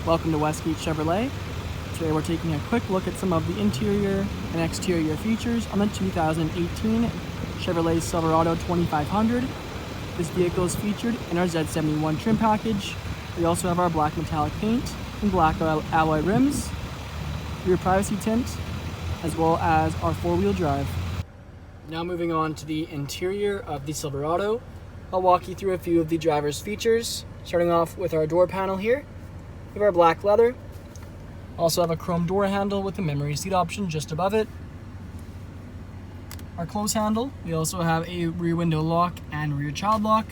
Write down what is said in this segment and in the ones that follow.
Welcome to Westgate Chevrolet. Today we're taking a quick look at some of the interior and exterior features on the 2018 Chevrolet Silverado 2500. This vehicle is featured in our Z71 trim package. We also have our black metallic paint and black alloy rims, rear privacy tint, as well as our four-wheel drive. Now moving on to the interior of the Silverado, I'll walk you through a few of the driver's features, starting off with our door panel here. We have our black leather. Also have a chrome door handle with a memory seat option just above it. Our close handle. We also have a rear window lock and rear child lock.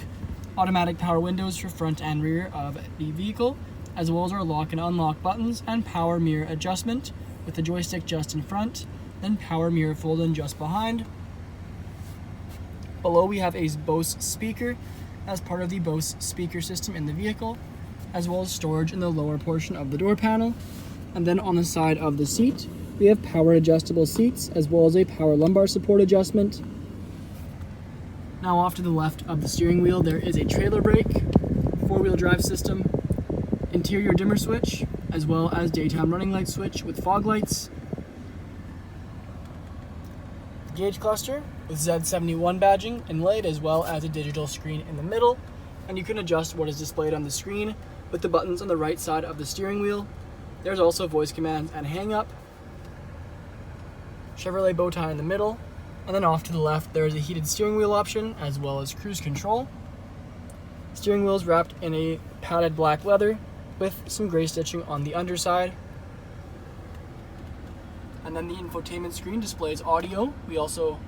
Automatic power windows for front and rear of the vehicle, as well as our lock and unlock buttons and power mirror adjustment with the joystick just in front, then power mirror fold-in just behind. Below we have a Bose speaker as part of the Bose speaker system in the vehicle, as well as storage in the lower portion of the door panel. And then on the side of the seat, we have power adjustable seats as well as a power lumbar support adjustment. Now off to the left of the steering wheel, there is a trailer brake, four-wheel drive system, interior dimmer switch, as well as daytime running light switch with fog lights. Gauge cluster with Z71 badging inlaid, as well as a digital screen in the middle, and you can adjust what is displayed on the screen with the buttons on the right side of the steering wheel. There's also voice commands and hang up. Chevrolet bow tie in the middle, and then off to the left there is a heated steering wheel option as well as cruise control. Steering wheel is wrapped in a padded black leather with some gray stitching on the underside. And then the infotainment screen displays audio. We also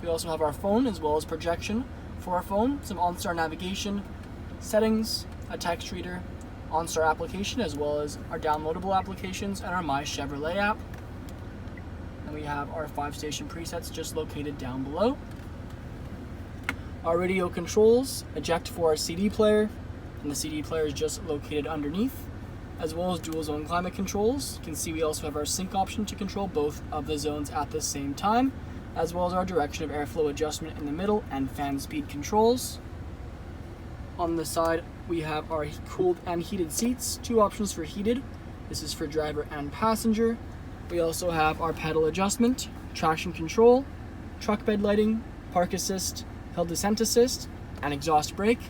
have our phone as well as projection for our phone, some OnStar navigation, settings, a text reader, OnStar application, as well as our downloadable applications and our My Chevrolet app. And we have our 5-station presets just located down below. Our radio controls, eject for our CD player, and the CD player is just located underneath, as well as dual zone climate controls. You can see we also have our sync option to control both of the zones at the same time, as well as our direction of airflow adjustment in the middle and fan speed controls. On the side, we have our cooled and heated seats, two options for heated. This is for driver and passenger. We also have our pedal adjustment, traction control, truck bed lighting, park assist, hill descent assist, and exhaust brake.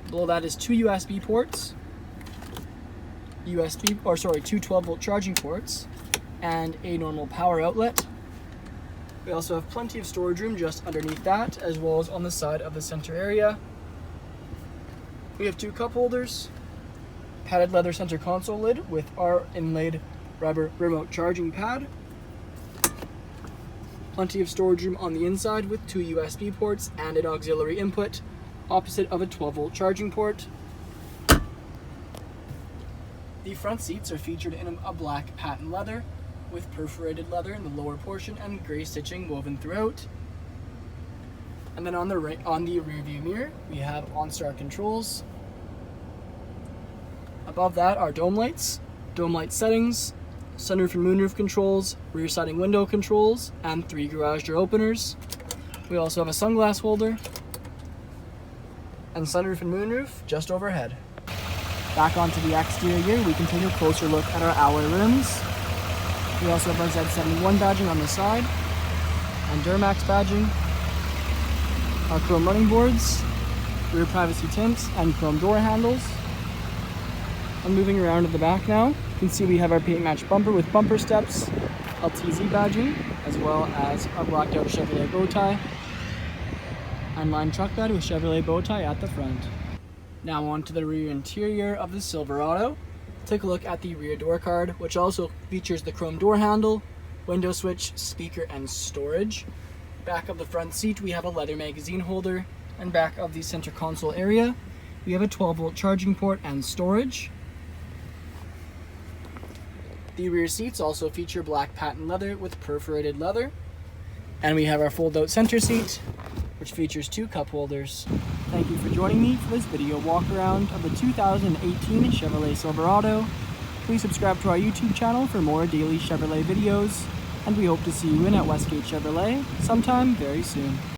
Below that is two USB ports, two 12-volt charging ports, and a normal power outlet. We also have plenty of storage room just underneath that, as well as on the side of the center area. We have two cup holders, padded leather center console lid with our inlaid rubber remote charging pad. Plenty of storage room on the inside with two USB ports and an auxiliary input opposite of a 12-volt charging port. The front seats are featured in a black patent leather with perforated leather in the lower portion and gray stitching woven throughout. And then on the rear view mirror, we have OnStar controls. Above that are dome light settings, sunroof and moonroof controls, rear siding window controls, and 3 garage door openers. We also have a sunglass holder and sunroof and moonroof just overhead. Back onto the exterior, we can take a closer look at our alloy rims. We also have our Z71 badging on the side, and Duramax badging, our chrome running boards, rear privacy tint, and chrome door handles. And moving around to the back now, you can see we have our paint match bumper with bumper steps, LTZ badging, as well as our blacked out Chevrolet bow tie, and line truck bed with Chevrolet bow tie at the front. Now on to the rear interior of the Silverado. Take a look at the rear door card, which also features the chrome door handle, window switch, speaker, and storage. Back of the front seat, we have a leather magazine holder, and back of the center console area, we have a 12-volt charging port and storage. The rear seats also feature black patent leather with perforated leather, and we have our fold-out center seat, which features two cup holders. Thank you for joining me for this video walk around of the 2018 Chevrolet Silverado. Please subscribe to our YouTube channel for more daily Chevrolet videos, and we hope to see you in at Westgate Chevrolet sometime very soon.